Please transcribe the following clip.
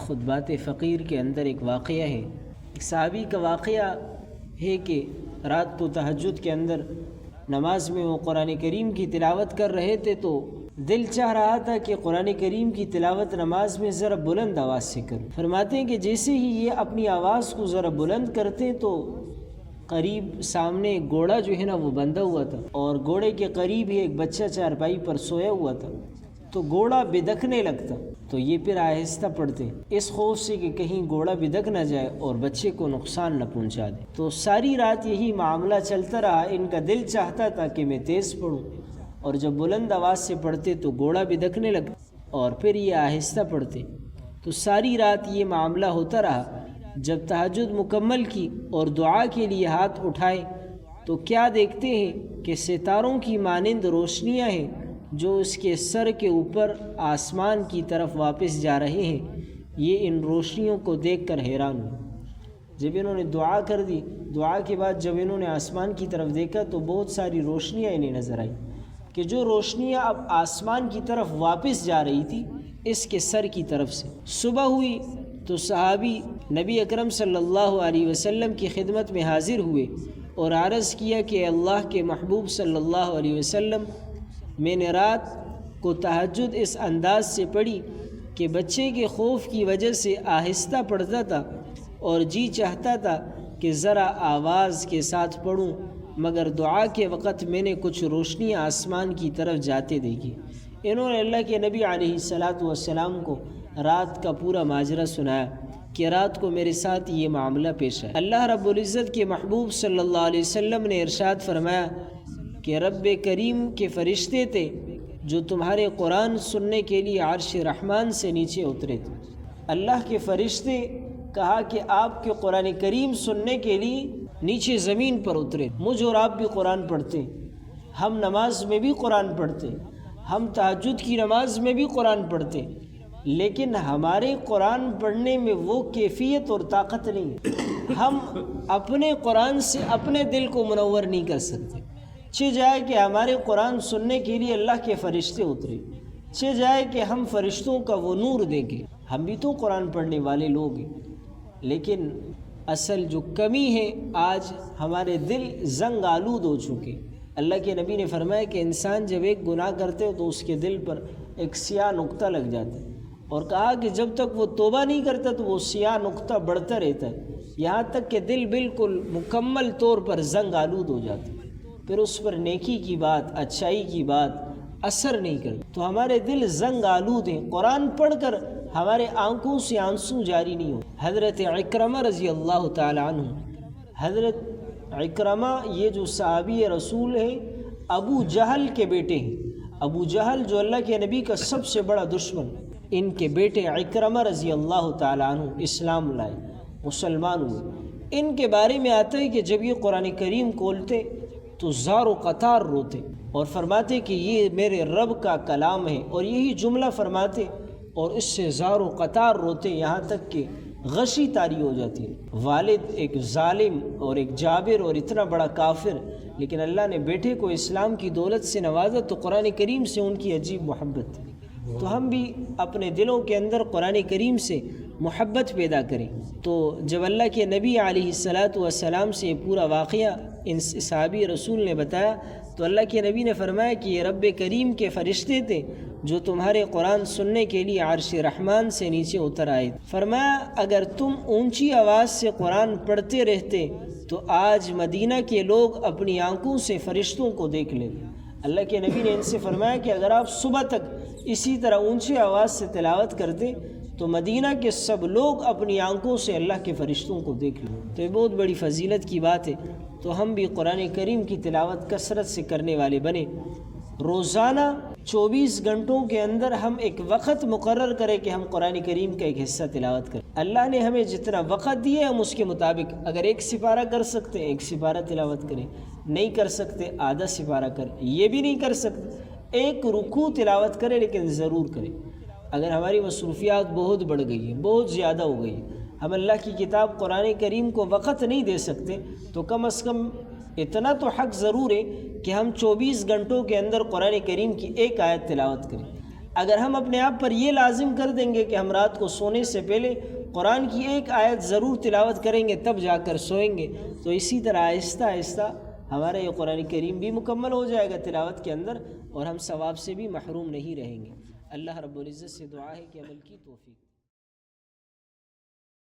خطبات فقیر کے اندر ایک واقعہ ہے، ایک صحابی کا واقعہ ہے کہ رات کو تہجد کے اندر نماز میں وہ قرآن کریم کی تلاوت کر رہے تھے، تو دل چاہ رہا تھا کہ قرآن کریم کی تلاوت نماز میں ذرا بلند آواز سے کروں۔ فرماتے ہیں کہ جیسے ہی یہ اپنی آواز کو ذرا بلند کرتے تو قریب سامنے گھوڑا جو ہے نا وہ بندھا ہوا تھا، اور گھوڑے کے قریب ہی ایک بچہ چارپائی پر سویا ہوا تھا، تو گھوڑا بدکنے لگتا، تو یہ پھر آہستہ پڑھتے اس خوف سے کہ کہیں گھوڑا بدک نہ جائے اور بچے کو نقصان نہ پہنچا دے۔ تو ساری رات یہی معاملہ چلتا رہا، ان کا دل چاہتا تھا کہ میں تیز پڑھوں، اور جب بلند آواز سے پڑھتے تو گھوڑا بدکنے لگتا اور پھر یہ آہستہ پڑھتے، تو ساری رات یہ معاملہ ہوتا رہا۔ جب تہجد مکمل کی اور دعا کے لیے ہاتھ اٹھائے تو کیا دیکھتے ہیں کہ ستاروں کی مانند روشنیاں ہیں جو اس کے سر کے اوپر آسمان کی طرف واپس جا رہے ہیں۔ یہ ان روشنیوں کو دیکھ کر حیران ہوئے۔ جب انہوں نے دعا کر دی، دعا کے بعد جب انہوں نے آسمان کی طرف دیکھا تو بہت ساری روشنیاں انہیں نظر آئیں، کہ جو روشنیاں اب آسمان کی طرف واپس جا رہی تھی اس کے سر کی طرف سے۔ صبح ہوئی تو صحابی نبی اکرم صلی اللہ علیہ وسلم کی خدمت میں حاضر ہوئے اور عرض کیا کہ اللہ کے محبوب صلی اللہ علیہ وسلم، میں نے رات کو تہجد اس انداز سے پڑھی کہ بچے کے خوف کی وجہ سے آہستہ پڑھتا تھا اور جی چاہتا تھا کہ ذرا آواز کے ساتھ پڑھوں، مگر دعا کے وقت میں نے کچھ روشنیاں آسمان کی طرف جاتے دیکھی۔ انہوں نے اللہ کے نبی علیہ السلام کو رات کا پورا ماجرا سنایا کہ رات کو میرے ساتھ یہ معاملہ پیش آیا۔ اللہ رب العزت کے محبوب صلی اللہ علیہ وسلم نے ارشاد فرمایا کہ رب کریم کے فرشتے تھے جو تمہارے قرآن سننے کے لیے عرش رحمان سے نیچے اترے تھے۔ اللہ کے فرشتے کہا کہ آپ کے قرآن کریم سننے کے لیے نیچے زمین پر اترے۔ مجھ اور آپ بھی قرآن پڑھتے، ہم نماز میں بھی قرآن پڑھتے، ہم تہجد کی نماز میں بھی قرآن پڑھتے، لیکن ہمارے قرآن پڑھنے میں وہ کیفیت اور طاقت نہیں، ہم اپنے قرآن سے اپنے دل کو منور نہیں کر سکتے۔ چھ جائے کہ ہمارے قرآن سننے کے لیے اللہ کے فرشتے اترے، چھ جائے کہ ہم فرشتوں کا وہ نور دیں گے، ہم بھی تو قرآن پڑھنے والے لوگ ہیں، لیکن اصل جو کمی ہے آج ہمارے دل زنگ آلود ہو چکے۔ اللہ کے نبی نے فرمایا کہ انسان جب ایک گناہ کرتے ہو تو اس کے دل پر ایک سیاہ نقطہ لگ جاتا ہے، اور کہا کہ جب تک وہ توبہ نہیں کرتا تو وہ سیاہ نقطہ بڑھتا رہتا ہے، یہاں تک کہ دل بالکل مکمل طور پر زنگ آلود ہو جاتا ہے، پھر اس پر نیکی کی بات، اچھائی کی بات اثر نہیں کرتی۔ تو ہمارے دل زنگ آلود ہیں، قرآن پڑھ کر ہمارے آنکھوں سے آنسو جاری نہیں ہو۔ حضرت عکرمہ رضی اللہ تعالی عنہ، حضرت عکرمہ یہ جو صحابی رسول ہیں ابو جہل کے بیٹے ہیں، ابو جہل جو اللہ کے نبی کا سب سے بڑا دشمن، ان کے بیٹے عکرمہ رضی اللہ تعالی عنہ اسلام لائے، مسلمان ہوئے۔ ان کے بارے میں آتا ہے کہ جب یہ قرآن کریم کھولتے تو زار و قطار روتے اور فرماتے کہ یہ میرے رب کا کلام ہے، اور یہی جملہ فرماتے اور اس سے زار و قطار روتے، یہاں تک کہ غشی طاری ہو جاتی ہے۔ والد ایک ظالم اور ایک جابر اور اتنا بڑا کافر، لیکن اللہ نے بیٹے کو اسلام کی دولت سے نوازا تو قرآن کریم سے ان کی عجیب محبت تھی۔ تو ہم بھی اپنے دلوں کے اندر قرآن کریم سے محبت پیدا کریں۔ تو جب اللہ کے نبی علیہ السلام سے یہ پورا واقعہ ان صحابی رسول نے بتایا تو اللہ کے نبی نے فرمایا کہ یہ رب کریم کے فرشتے تھے جو تمہارے قرآن سننے کے لیے عرش رحمان سے نیچے اتر آئے۔ فرمایا اگر تم اونچی آواز سے قرآن پڑھتے رہتے تو آج مدینہ کے لوگ اپنی آنکھوں سے فرشتوں کو دیکھ لیتے۔ اللہ کے نبی نے ان سے فرمایا کہ اگر آپ صبح تک اسی طرح اونچی آواز سے تلاوت کرتے تو مدینہ کے سب لوگ اپنی آنکھوں سے اللہ کے فرشتوں کو دیکھ لیں۔ تو یہ بہت بڑی فضیلت کی بات ہے، تو ہم بھی قرآن کریم کی تلاوت کثرت سے کرنے والے بنے۔ روزانہ 24 گھنٹوں کے اندر ہم ایک وقت مقرر کریں کہ ہم قرآن کریم کا ایک حصہ تلاوت کریں۔ اللہ نے ہمیں جتنا وقت دیا ہے ہم اس کے مطابق، اگر ایک سپارہ کر سکتے ہیں ایک سپارہ تلاوت کریں، نہیں کر سکتے آدھا سپارہ کریں، یہ بھی نہیں کر سکتے ایک رکوع تلاوت کریں، لیکن ضرور کریں۔ اگر ہماری مصروفیات بہت بڑھ گئی ہیں، بہت زیادہ ہو گئی ہیں، ہم اللہ کی کتاب قرآن کریم کو وقت نہیں دے سکتے، تو کم از کم اتنا تو حق ضرور ہے کہ ہم 24 گھنٹوں کے اندر قرآن کریم کی ایک آیت تلاوت کریں۔ اگر ہم اپنے آپ پر یہ لازم کر دیں گے کہ ہم رات کو سونے سے پہلے قرآن کی ایک آیت ضرور تلاوت کریں گے تب جا کر سوئیں گے، تو اسی طرح آہستہ آہستہ ہمارا یہ قرآن کریم بھی مکمل ہو جائے گا تلاوت کے اندر، اور ہم ثواب سے بھی محروم نہیں رہیں گے۔ اللہ رب العزت سے دعا ہے کہ عمل کی توفیق۔